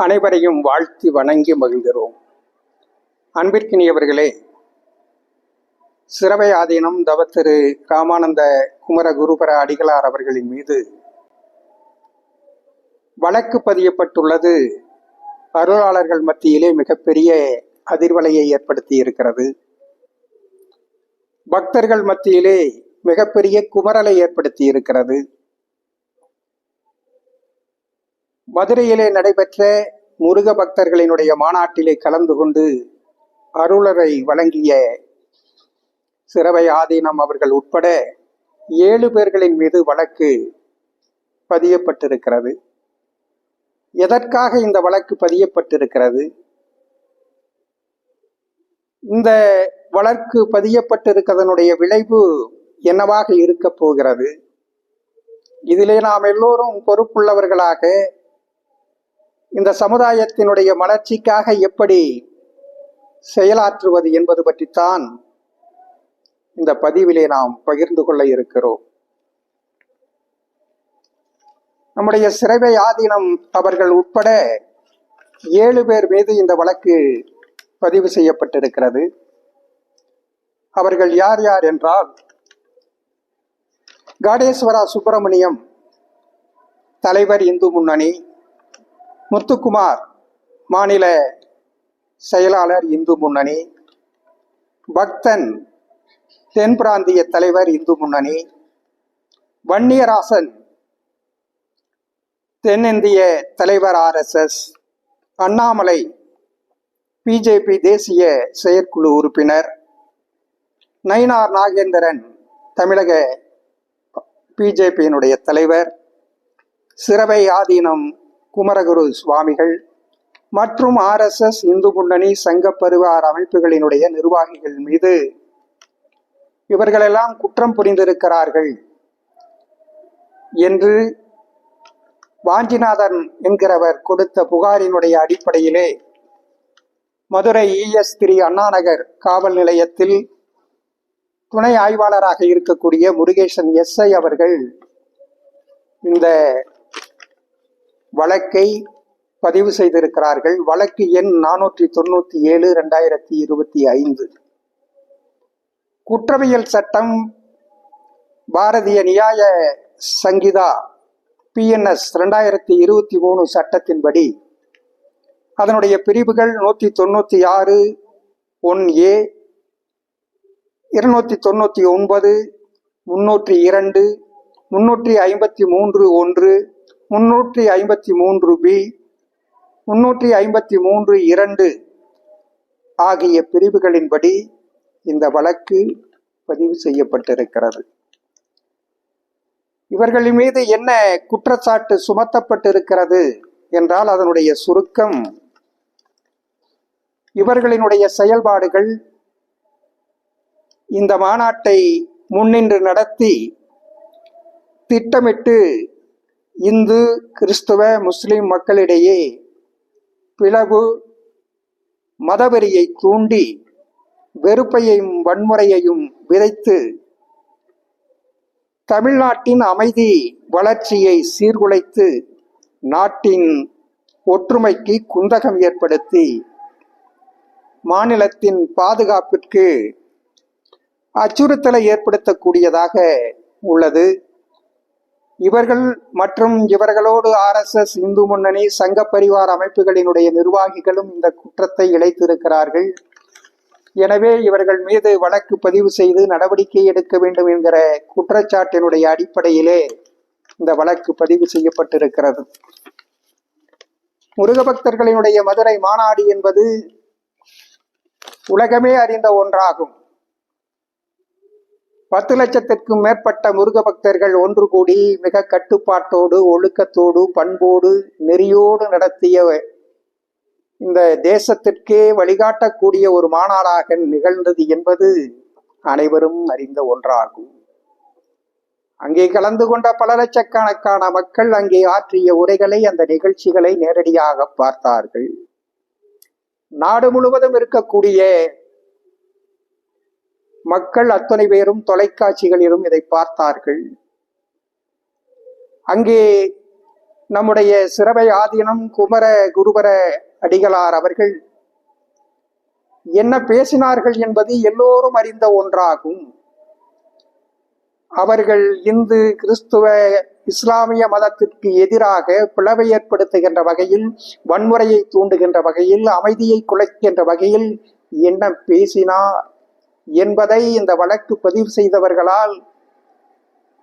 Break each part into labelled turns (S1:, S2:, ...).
S1: அனைவரையும் வாழ்த்தி வணங்கி மகிழ்கிறோம். அன்பிற்கினியவர்களே, சிரவை ஆதீனம் தவத்திரு ராமானந்த குமர குருபர அடிகளார் அவர்களின் மீது வழக்கு பதியப்பட்டுள்ளது அருளாளர்கள் மத்தியிலே மிகப்பெரிய அதிர்வலையை ஏற்படுத்தி இருக்கிறது. பக்தர்கள் மத்தியிலே மிகப்பெரிய குமரலை ஏற்படுத்தி இருக்கிறது. மதுரையிலே நடைபெற்ற முருக பக்தர்களினுடைய மாநாட்டிலே கலந்து கொண்டு அருளரை வழங்கிய சிரவை ஆதீனம் அவர்கள் உட்பட 7 பேர்களின் மீது வழக்கு பதியப்பட்டிருக்கிறது. எதற்காக இந்த வழக்கு பதியப்பட்டிருக்கிறது? இந்த வழக்கு பதியப்பட்டிருக்கிறதனுடைய விளைவு என்னவாக இருக்க போகிறது? இதிலே நாம் எல்லோரும் பொறுப்புள்ளவர்களாக இந்த சமுதாயத்தினுடைய வளர்ச்சிக்காக எப்படி செயலாற்றுவது என்பது பற்றித்தான் இந்த பதிவிலே நாம் பகிர்ந்து கொள்ள இருக்கிறோம். நம்முடைய சிரவை ஆதீனம் அவர்கள் உட்பட 7 பேர் மீது இந்த வழக்கு பதிவு செய்யப்பட்டிருக்கிறது. அவர்கள் யார் யார் என்றால், காடேஸ்வரா சுப்பிரமணியம் தலைவர் இந்து முன்னணி, முத்துக்குமார் மாநில செயலாளர் இந்து முன்னணி, பக்தன் தென் பிராந்திய தலைவர் இந்து முன்னணி, வன்னியராசன் தென்னிந்திய தலைவர் RSS, அண்ணாமலை பிஜேபி தேசிய செயற்குழு உறுப்பினர், நயினார் நாகேந்திரன் தமிழக பிஜேபியினுடைய தலைவர், சிரவை ஆதீனம் குமரகுரு சுவாமிகள் மற்றும் RSS இந்து முன்னணி சங்க பரிவார அமைப்புகளினுடைய நிர்வாகிகள் மீது இவர்களெல்லாம் குற்றம் புரிந்திருக்கிறார்கள் என்று வாஞ்சிநாதன் என்கிறவர் கொடுத்த புகாரினுடைய அடிப்படையிலே மதுரை ES3 அண்ணாநகர் காவல் நிலையத்தில் துணை ஆய்வாளராக இருக்கக்கூடிய முருகேசன் SI அவர்கள் இந்த வழக்கை பதிவு செய்திருக்கிறார்கள். வழக்கு எண் 497/2025. குற்றவியல் சட்டம் பாரதிய நியாய சங்கீதா PNS 2023 சட்டத்தின்படி அதனுடைய பிரிவுகள் 196 1A, 299, 302, 353 1, 353B, 353 2 ஆகிய பிரிவுகளின்படி இந்த வழக்கு பதிவு செய்யப்பட்டிருக்கிறது. இவர்கள் மீது என்ன குற்றச்சாட்டு சுமத்தப்பட்டிருக்கிறது என்றால், அதனுடைய சுருக்கம், இவர்களினுடைய செயல்பாடுகள் இந்த மாநாட்டை முன்னின்று நடத்தி திட்டமிட்டு இந்து கிறிஸ்துவ முஸ்லிம் மக்களிடையே பிளவு மதவெறியை தூண்டி வெறுப்பையும் வன்முறையையும் விதைத்து தமிழ்நாட்டின் அமைதி வளர்ச்சியை சீர்குலைத்து நாட்டின் ஒற்றுமைக்கு குந்தகம் ஏற்படுத்தி மாநிலத்தின் பாதுகாப்பிற்கு அச்சுறுத்தலை ஏற்படுத்தக்கூடியதாக உள்ளது. இவர்கள் மற்றும் இவர்களோடு RSS இந்து முன்னணி சங்க பரிவார அமைப்புகளினுடைய நிர்வாகிகளும் இந்த குற்றத்தை இழைத்திருக்கிறார்கள். எனவே இவர்கள் மீது வழக்கு பதிவு செய்து நடவடிக்கை எடுக்க வேண்டும் என்கிற குற்றச்சாட்டினுடைய அடிப்படையிலே இந்த வழக்கு பதிவு செய்யப்பட்டிருக்கிறது. முருக பக்தர்களினுடைய மதுரை மாநாடு என்பது உலகமே அறிந்த ஒன்றாகும். 10 லட்சத்திற்கும் மேற்பட்ட முருக பக்தர்கள் ஒன்று கூடி மிக கட்டுப்பாட்டோடு, ஒழுக்கத்தோடு, பண்போடு, நெறியோடு நடத்திய இந்த தேசத்திற்கே வழிகாட்டக்கூடிய ஒரு மாநாடாக நிகழ்ந்தது என்பது அனைவரும் அறிந்த ஒன்றாகும். அங்கே கலந்து கொண்ட பல லட்சக்கணக்கான மக்கள் அங்கே ஆற்றிய உரைகளை, அந்த நிகழ்ச்சிகளை நேரடியாக பார்த்தார்கள். நாடு முழுவதும் இருக்கக்கூடிய மக்கள் அத்தனை பேரும் தொலைக்காட்சிகளிலும் இதை பார்த்தார்கள். அங்கே நம்முடைய சிரவை ஆதீனம் குமர குருபர அடிகளார் அவர்கள் என்ன பேசினார்கள் என்பது எல்லோரும் அறிந்த ஒன்றாகும். அவர்கள் இந்து கிறிஸ்துவ இஸ்லாமிய மதத்திற்கு எதிராக பிளவை ஏற்படுத்துகின்ற வகையில், வன்முறையை தூண்டுகின்ற வகையில், அமைதியை குலைக்கின்ற வகையில் என்ன பேசினார் என்பதை இந்த வழக்கு பதிவு செய்தவர்களால்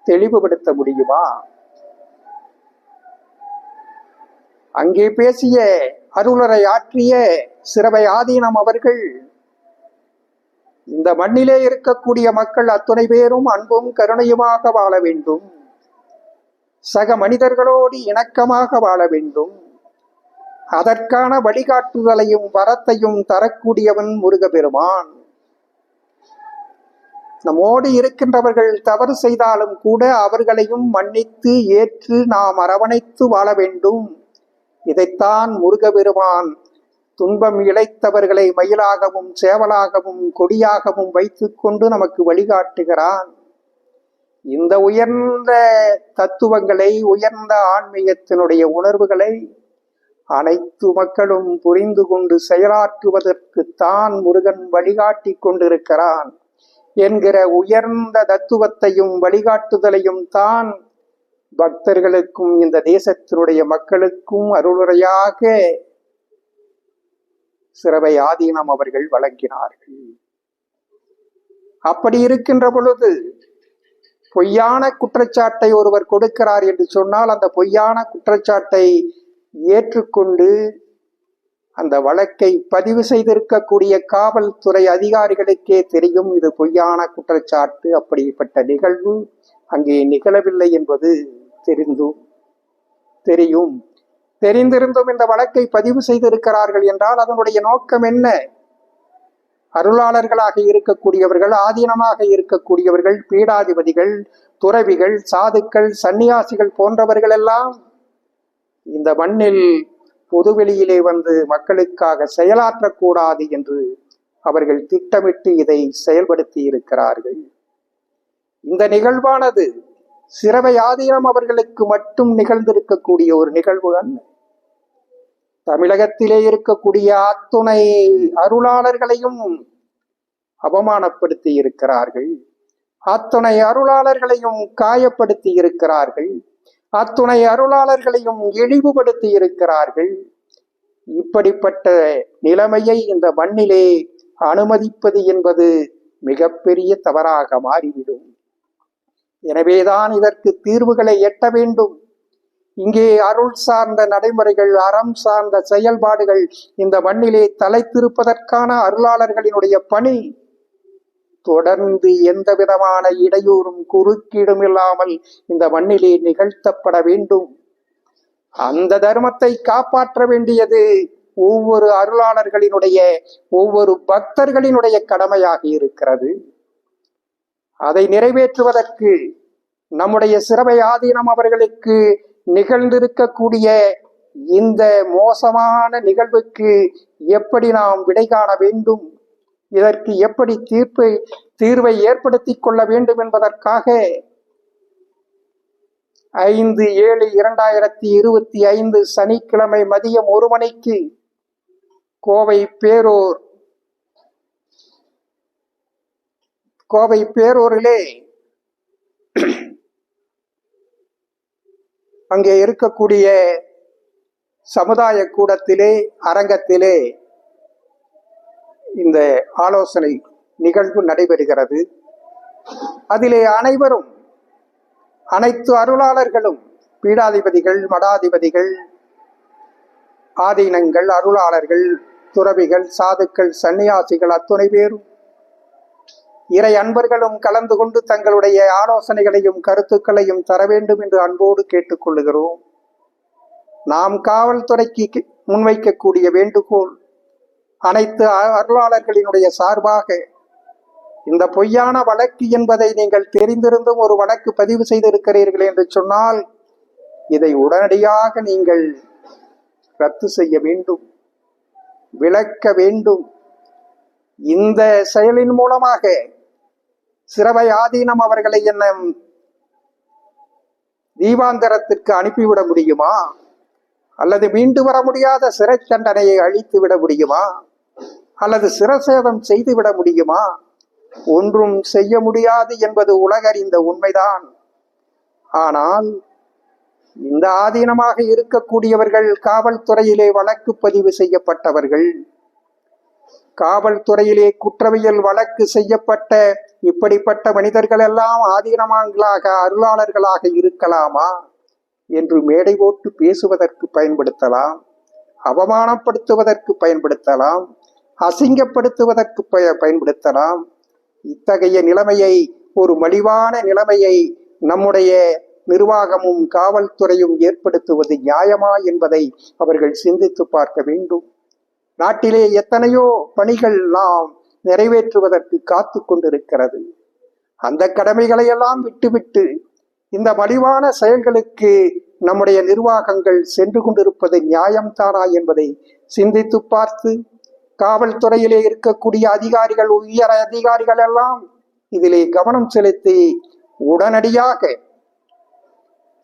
S1: தெளிவுபடுத்த முடியுமா? அங்கே பேசிய அருளுரை ஆற்றிய சிரவை ஆதீனம் அவர்கள் இந்த மண்ணிலே இருக்கக்கூடிய மக்கள் அத்துணை பேரும் அன்பும் கருணையுமாக வாழ வேண்டும், சக மனிதர்களோடு இணக்கமாக வாழ வேண்டும், அதற்கான வழிகாட்டுதலையும் வரத்தையும் தரக்கூடியவன் முருகப்பெருமான். நம்மோடு இருக்கின்றவர்கள் தவறு செய்தாலும் கூட அவர்களையும் மன்னித்து ஏற்று நாம் அரவணைத்து வாழ வேண்டும். இதைத்தான் முருகப்பெருமான் துன்பம் இழைத்தவர்களை மயிலாகவும் சேவலாகவும் கொடியாகவும் வைத்து கொண்டு நமக்கு வழிகாட்டுகிறான். இந்த உயர்ந்த தத்துவங்களை, உயர்ந்த ஆன்மீகத்தினுடைய உணர்வுகளை அனைத்து மக்களும் புரிந்து கொண்டு செயலாற்றுவதற்குத்தான் முருகன் வழிகாட்டி கொண்டிருக்கிறான் என்கிற உயர்ந்த தத்துவத்தையும் வழிகாட்டுதலையும் தான் பக்தர்களுக்கும் இந்த தேசத்தினுடைய மக்களுக்கும் அருளுரையாக சிரவை ஆதீனம் அவர்கள் வழங்கினார்கள். அப்படி இருக்கின்ற பொழுது பொய்யான குற்றச்சாட்டை ஒருவர் கொடுக்கிறார் என்று சொன்னால் அந்த பொய்யான குற்றச்சாட்டை ஏற்றுக்கொண்டு அந்த வழக்கை பதிவு செய்திருக்கக்கூடிய காவல்துறை அதிகாரிகளுக்கே தெரியும் இது பொய்யான குற்றச்சாட்டு, அப்படிப்பட்ட நிகழ்வு அங்கே நிகழவில்லை என்பது தெரிந்திருந்தும் இந்த வழக்கை பதிவு செய்திருக்கிறார்கள் என்றால் அதனுடைய நோக்கம் என்ன? அருளாளர்களாக இருக்கக்கூடியவர்கள், ஆதீனமாக இருக்கக்கூடியவர்கள், பீடாதிபதிகள், துறவிகள், சாதுக்கள், சன்னியாசிகள் போன்றவர்கள் எல்லாம் இந்த மண்ணில் பொதுவெளியிலே வந்து மக்களுக்காக செயலாற்றக்கூடாது என்று அவர்கள் திட்டமிட்டு இதை செயல்படுத்தி இருக்கிறார்கள். இந்த நிகழ்வானது சிரவை ஆதீனம் அவர்களுக்கு மட்டும் நிகழ்ந்திருக்கக்கூடிய ஒரு நிகழ்வு அல்ல. தமிழகத்திலே இருக்கக்கூடிய அத்துணை அருளாளர்களையும் அவமானப்படுத்தி இருக்கிறார்கள், அத்துணை அருளாளர்களையும் காயப்படுத்தி இருக்கிறார்கள், அத்துணை அருளாளர்களையும் இழிவுபடுத்தி இருக்கிறார்கள். இப்படிப்பட்ட நிலைமையை இந்த மண்ணிலே அனுமதிப்பது என்பது மிகப்பெரிய தவறாக மாறிவிடும். எனவேதான் இதற்கு தீர்வுகளை எட்ட வேண்டும். இங்கே அருள் சார்ந்த நடைமுறைகள், அறம் சார்ந்த செயல்பாடுகள் இந்த மண்ணிலே தலைத்திருப்பதற்கான அருளாளர்களினுடைய பணி தொடர்ந்து எந்த விதமான இடையூறும் குறுக்கீடும் இல்லாமல் இந்த மண்ணிலே நிகழ்த்தப்பட வேண்டும். அந்த தர்மத்தை காப்பாற்ற வேண்டியது ஒவ்வொரு அருளாளர்களினுடைய, ஒவ்வொரு பக்தர்களினுடைய கடமையாக இருக்கிறது. அதை நிறைவேற்றுவதற்கு நம்முடைய சிரவை ஆதீனம் அவர்களுக்கு நிகழ்ந்திருக்கக்கூடிய இந்த மோசமான நிகழ்வுக்கு எப்படி நாம் விடை காண வேண்டும், இதற்கு எப்படி தீர்வை ஏற்படுத்தி கொள்ள வேண்டும் என்பதற்காக 5/7/2025 சனிக்கிழமை மதியம் 1 மணிக்கு கோவை பேரூரிலே அங்கே இருக்கக்கூடிய சமுதாய கூடத்திலே, அரங்கத்திலே இந்த ஆலோசனை நிகழ்வு நடைபெறுகிறது. அதிலே அனைத்து அருளாளர்களும், பீடாதிபதிகள், மடாதிபதிகள், ஆதீனங்கள், அருளாளர்கள், துறவிகள், சாதுக்கள், சன்னியாசிகள் அத்துணை பேரும் இறை அன்பர்களும் கலந்து கொண்டு தங்களுடைய ஆலோசனைகளையும் கருத்துக்களையும் தர வேண்டும் என்று அன்போடு கேட்டுக்கொள்ளுகிறோம். நாம் காவல்துறைக்கு முன்வைக்கக்கூடிய வேண்டுகோள், அனைத்து அருளாளர்களினுடைய சார்பாக இந்த பொய்யான வழக்கு என்பதை நீங்கள் தெரிந்திருந்தும் ஒரு வழக்கு பதிவு செய்திருக்கிறீர்கள் என்று சொன்னால் இதை உடனடியாக நீங்கள் ரத்து செய்ய வேண்டும், விளக்க வேண்டும். இந்த செயலின் மூலமாக சிரவை ஆதீனம் அவர்களை என்ன தீவாந்தரத்திற்கு அனுப்பிவிட முடியுமா? அல்லது மீண்டு வர முடியாத சிறை தண்டனையை அழித்து விட முடியுமா? அல்லது சிரசேதம் செய்துவிட முடியுமா? ஒன்றும் செய்ய முடியாது என்பது உலகறிந்த உண்மைதான். ஆனால் இந்த ஆதீனமாக இருக்கக்கூடியவர்கள் காவல்துறையிலே வழக்கு பதிவு செய்யப்பட்டவர்கள். காவல்துறையிலே குற்றவியல் வழக்கு செய்யப்பட்ட இப்படிப்பட்ட மனிதர்கள் எல்லாம் ஆதீனமான்களாக அருளாளர்களாக இருக்கலாமா என்று மேடை போட்டு பேசுவதற்கு பயன்படுத்தலாம், அவமானப்படுத்துவதற்கு பயன்படுத்தலாம், அசிங்கப்படுத்துவதற்கு பயன்படுத்தலாம். இத்தகைய நிலைமையை, ஒரு மலிவான நிலைமையை நம்முடைய நிர்வாகமும் காவல்துறையும் ஏற்படுத்துவது நியாயமா என்பதை அவர்கள் சிந்தித்து பார்க்க வேண்டும். நாட்டிலே எத்தனையோ பணிகள் நாம் நிறைவேற்றுவதற்கு காத்து கொண்டிருக்கிறது. அந்த கடமைகளை எல்லாம் விட்டுவிட்டு இந்த மலிவான செயல்களுக்கு நம்முடைய நிர்வாகங்கள் சென்று கொண்டிருப்பது நியாயம்தானா என்பதை சிந்தித்து பார்த்து, காவல்துறையிலே இருக்கக்கூடிய அதிகாரிகள், உயர் அதிகாரிகள் எல்லாம் இதிலே கவனம் செலுத்தி உடனடியாக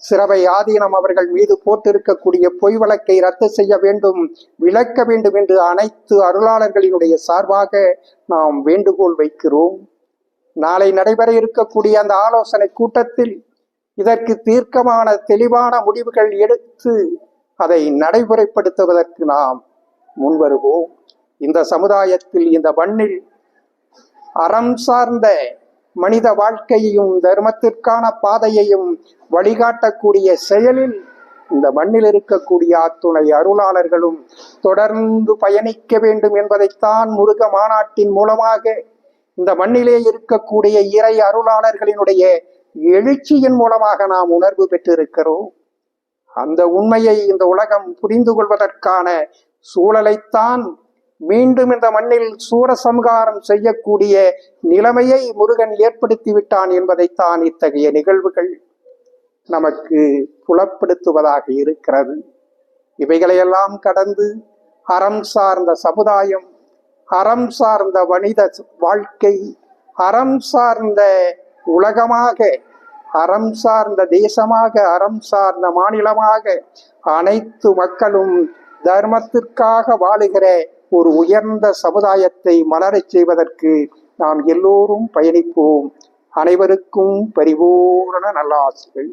S1: சிரவை ஆதீனம் அவர்கள் மீது போட்டிருக்கக்கூடிய பொய் வழக்கை ரத்து செய்ய வேண்டும், விலக்க வேண்டும் என்று அனைத்து அருளாளர்களினுடைய சார்பாக நாம் வேண்டுகோள் வைக்கிறோம். நாளை நடைபெற இருக்கக்கூடிய அந்த ஆலோசனை கூட்டத்தில் இதற்கு தீர்க்கமான தெளிவான முடிவுகள் எடுத்து அதை நடைமுறைப்படுத்துவதற்கு நாம் முன்வருவோம். இந்த சமுதாயத்தில், இந்த மண்ணில் அறம் சார்ந்த மனித வாழ்க்கையையும் தர்மத்திற்கான பாதையையும் வழிகாட்டக்கூடிய செயலில் இந்த மண்ணில் இருக்கக்கூடிய அத்துணை அருளாளர்களும் தொடர்ந்து பயணிக்க வேண்டும் என்பதைத்தான் முருக மாநாட்டின் மூலமாக இந்த மண்ணிலே இருக்கக்கூடிய இறை அருளாளர்களினுடைய எழுச்சியின் மூலமாக நாம் உணர்வு பெற்றிருக்கிறோம். அந்த உண்மையை இந்த உலகம் புரிந்து கொள்வதற்கான சூழலைத்தான் மீண்டும் இந்த மண்ணில் சூரசம்ஹாரம் செய்யக்கூடிய நிலைமையை முருகன் ஏற்படுத்தி விட்டான் என்பதைத்தான் இத்தகைய நிகழ்வுகள் நமக்கு புலப்படுத்துவதாக இருக்கிறது. இவைகளையெல்லாம் கடந்து அறம் சார்ந்த சமுதாயம், அறம் சார்ந்த மனித வாழ்க்கை, அறம் சார்ந்த உலகமாக, அறம் சார்ந்த தேசமாக, அறம் சார்ந்த மாநிலமாக அனைத்து மக்களும் தர்மத்திற்காக வாழுகிற ஒரு உயர்ந்த சமுதாயத்தை மலரச் செய்வதற்கு நாம் எல்லோரும் பயணிப்போம். அனைவருக்கும் பரிபூரண நல்லாசிகள்.